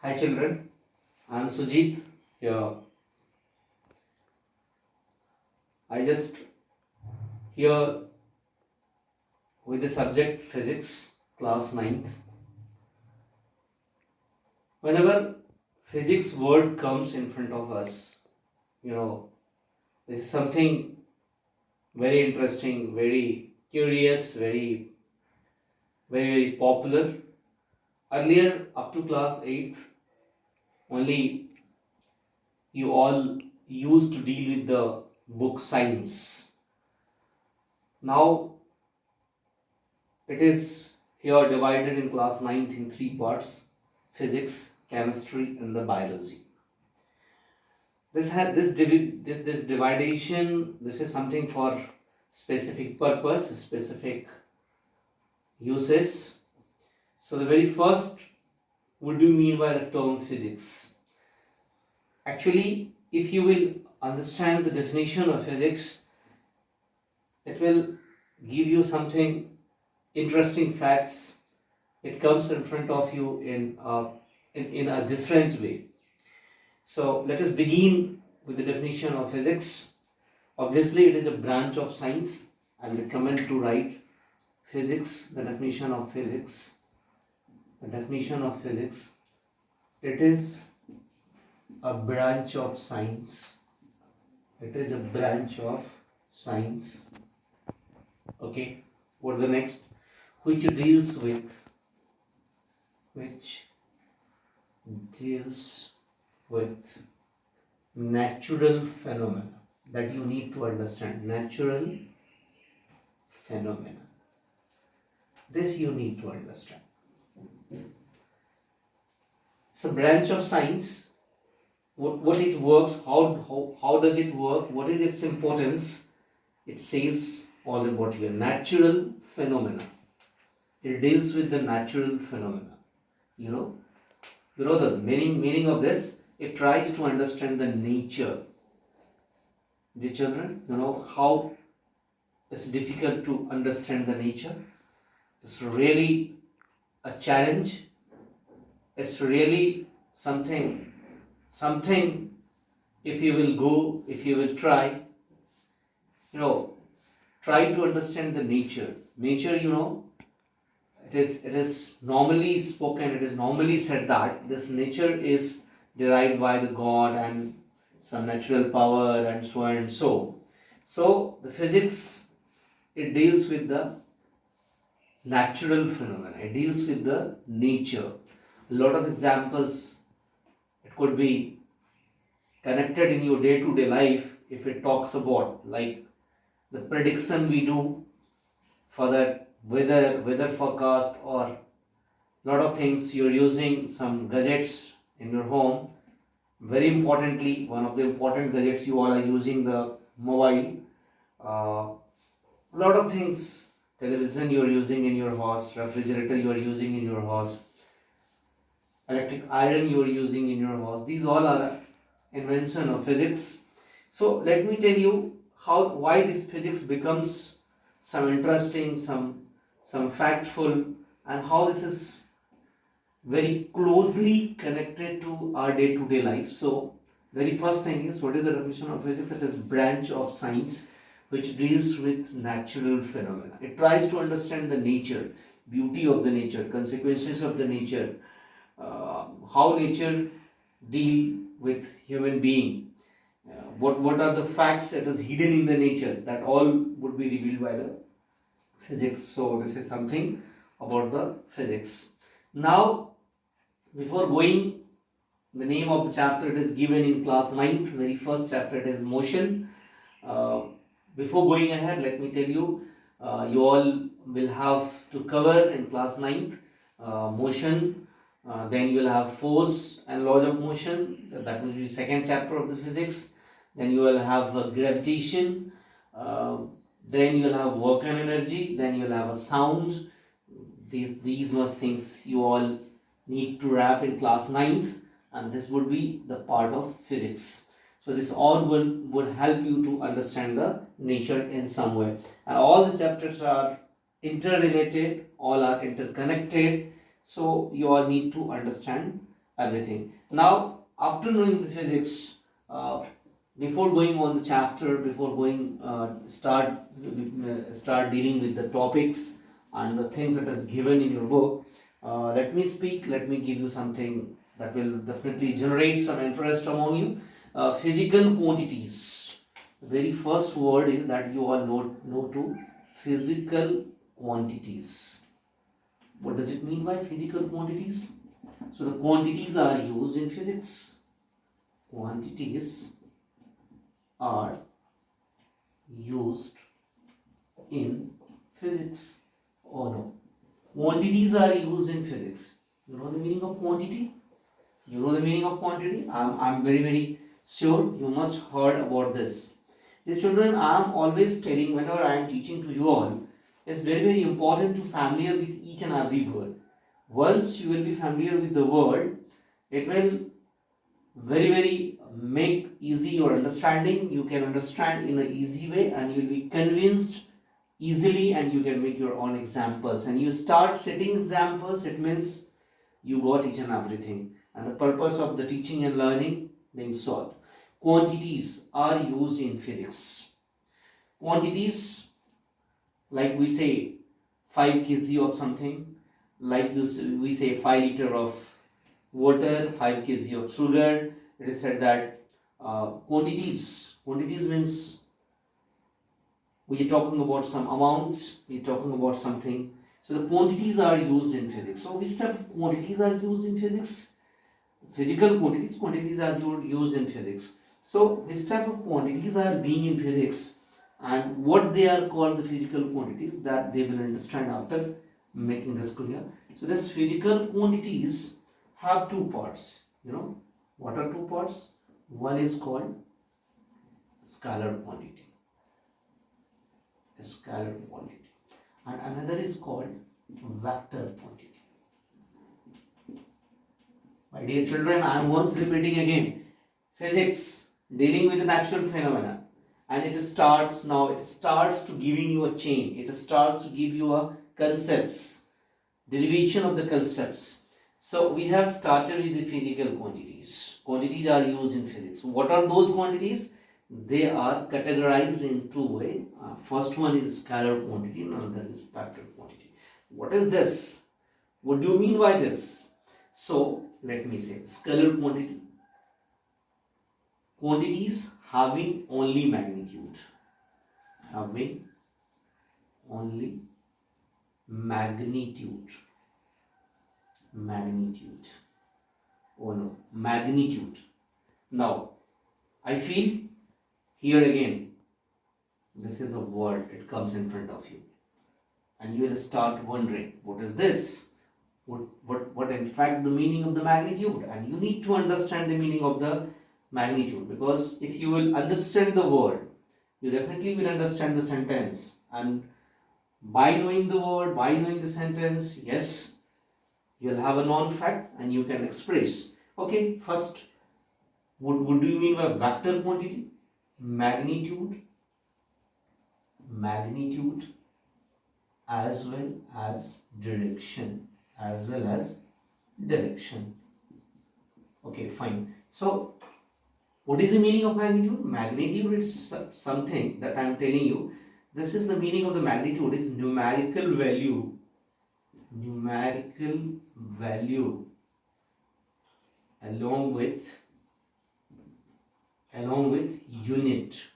Hi children, I am Sujeet here. I just here with the subject physics, class ninth. Whenever physics word comes in front of us, this is something very interesting, very curious, very popular. Earlier, up to class 8th, only you all used to deal with the book science. Now it is here divided in class 9th in three parts: physics, chemistry, and the biology. This dividation. This is something for specific purpose, specific uses. So the very first, what do you mean by the term physics? Actually, if you will understand the definition of physics, it will give you something interesting facts. It comes in front of you in a different way. So let us begin with the definition of physics. Obviously, it is a branch of science. I'll recommend to write physics, the definition of physics. The definition of physics. It is a branch of science. It is a branch of science. Okay. What is the next? Which deals with natural phenomena, that you need to understand. Natural phenomena. This you need to understand. It's a branch of science. What it works, how does it work, what is its importance? It says all about here. Natural phenomena. It deals with the natural phenomena. You know the meaning of this. It tries to understand the nature. Dear children, you know how it's difficult to understand the nature. It's really a challenge. It's really something if you will try, try to understand the nature. Nature, it is normally spoken, it is normally said that this nature is derived by the God and some natural power and so and so. So the physics, it deals with the natural phenomena. It deals with the nature. A lot of examples it could be connected in your day-to-day life if it talks about, like the prediction we do for that weather forecast, or lot of things. You're using some gadgets in your home. Very importantly, one of the important gadgets you all are using, the mobile. A lot of things, television you are using in your house, refrigerator you are using in your house, electric iron you are using in your house. These all are invention of physics. So let me tell you why this physics becomes some interesting, some factful, and how this is very closely connected to our day-to-day life. So very first thing is, what is the definition of physics? It is branch of science which deals with natural phenomena. It tries to understand the nature, beauty of the nature, consequences of the nature, how nature deal with human being, what are the facts that is hidden in the nature, that all would be revealed by the physics. So this is something about the physics. Now, before going, the name of the chapter, it is given in class 9th, very first chapter, it is motion. Before going ahead, let me tell you, you all will have to cover in class 9th motion. Then you will have force and laws of motion. That will be second chapter of the physics. Then you will have gravitation. Then you will have work and energy. Then you will have a sound. These must things you all need to wrap in class 9th, and this would be the part of physics. So this all would help you to understand the nature in some way. And all the chapters are interrelated, all are interconnected. So you all need to understand everything. Now, after knowing the physics, before going on the chapter, before going start dealing with the topics and the things that is given in your book, let me speak. Let me give you something that will definitely generate some interest among you. Physical quantities. The very first word is that you all know to physical quantities. What does it mean by physical quantities? So the quantities are used in physics. Quantities are used in physics. Oh no. Quantities are used in physics. You know the meaning of quantity? You know the meaning of quantity? I'm very sure you must heard about this. The children, I am always telling whenever I am teaching to you all, it's very important to familiar with each and every word. Once you will be familiar with the word, it will very make easy your understanding. You can understand in an easy way and you will be convinced easily, and you can make your own examples, and you start setting examples. It means you got each and everything, and the purpose of the teaching and learning being solved. Quantities are used in physics. Quantities, like we say 5 kg of something, like we say 5 liter of water, 5 kg of sugar. It is said that quantities means we are talking about some amounts, we are talking about something. So the quantities are used in physics. So which type of quantities are used in physics? Physical quantities are used in physics. So this type of quantities are being in physics, and what they are called the physical quantities, that they will understand after making this clear. So this physical quantities have two parts. You know what are two parts? One is called scalar quantity, and another is called vector quantity. My dear children, I am once repeating again. Physics dealing with the natural phenomena, and it starts to giving you a chain. It starts to give you a concepts, derivation of the concepts. So we have started with the physical quantities. Quantities are used in physics. What are those quantities? They are categorized in two ways. First one is scalar quantity, and another is vector quantity. What is this? What do you mean by this? So let me say scalar quantity. Quantities having only magnitude. Having only magnitude. Oh no, magnitude. Now, I feel here again, this is a word, it comes in front of you, and you will start wondering, what is this? What in fact the meaning of the magnitude? And you need to understand the meaning of the magnitude, because if you will understand the word, you definitely will understand the sentence, and by knowing the word, by knowing the sentence, yes, you'll have a non-fact and you can express. Okay, first, what do you mean by vector quantity? Magnitude as well as direction. Okay, fine. So what is the meaning of magnitude? Magnitude is something that I am telling you. This is the meaning of the magnitude, is numerical value along with unit.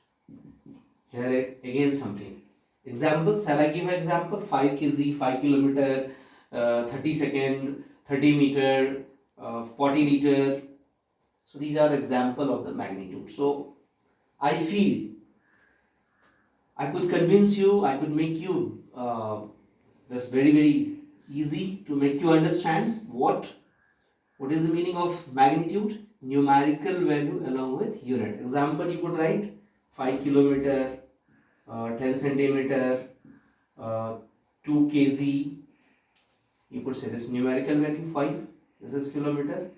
Here again something. Example, shall I give an example? 5 kg, 5 kilometer, 30 second, 30 meter, 40 liter. So these are example of the magnitude. So I feel I could convince you, I could make you this very easy to make you understand what is the meaning of magnitude. Numerical value along with unit. Example, you could write 5 kilometer, 10 centimeter, 2 kg. You could say this numerical value 5. This is kilometer.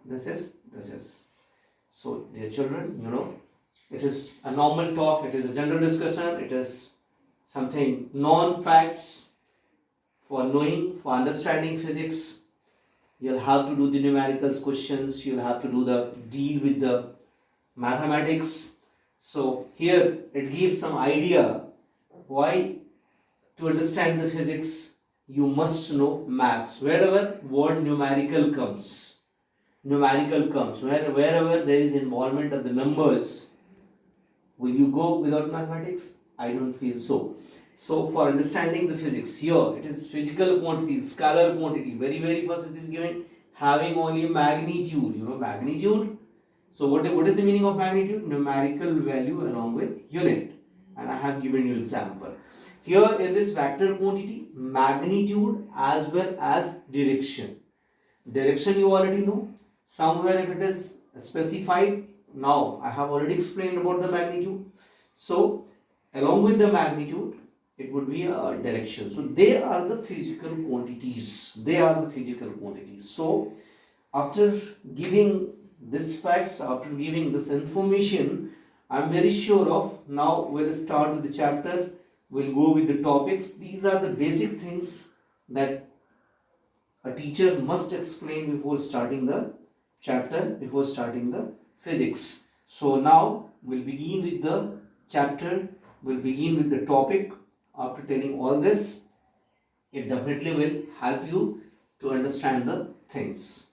This is. So dear children, you know, it is a normal talk. It is a general discussion. It is something non-facts for knowing, for understanding physics. you'll have to do the numericals questions, you'll have to do the deal with the mathematics. So here it gives some idea why to understand the physics you must know maths. Wherever word numerical comes, wherever there is involvement of the numbers, will you go without mathematics? I don't feel so. So for understanding the physics, here it is physical quantities, scalar quantity. Very first it is given having only magnitude. Magnitude. So what is the meaning of magnitude? Numerical value along with unit. And I have given you example. Here in this vector quantity, magnitude as well as direction. Direction you already know. Somewhere if it is specified, now I have already explained about the magnitude. So along with the magnitude, it would be a direction. So they are the physical quantities. So after giving these facts, after giving this information, I'm very sure of, now we'll start with the chapter, we'll go with the topics. These are the basic things that a teacher must explain before starting the chapter, before starting the physics. So now we'll begin with the chapter, we'll begin with the topic. After telling all this, it definitely will help you to understand the things.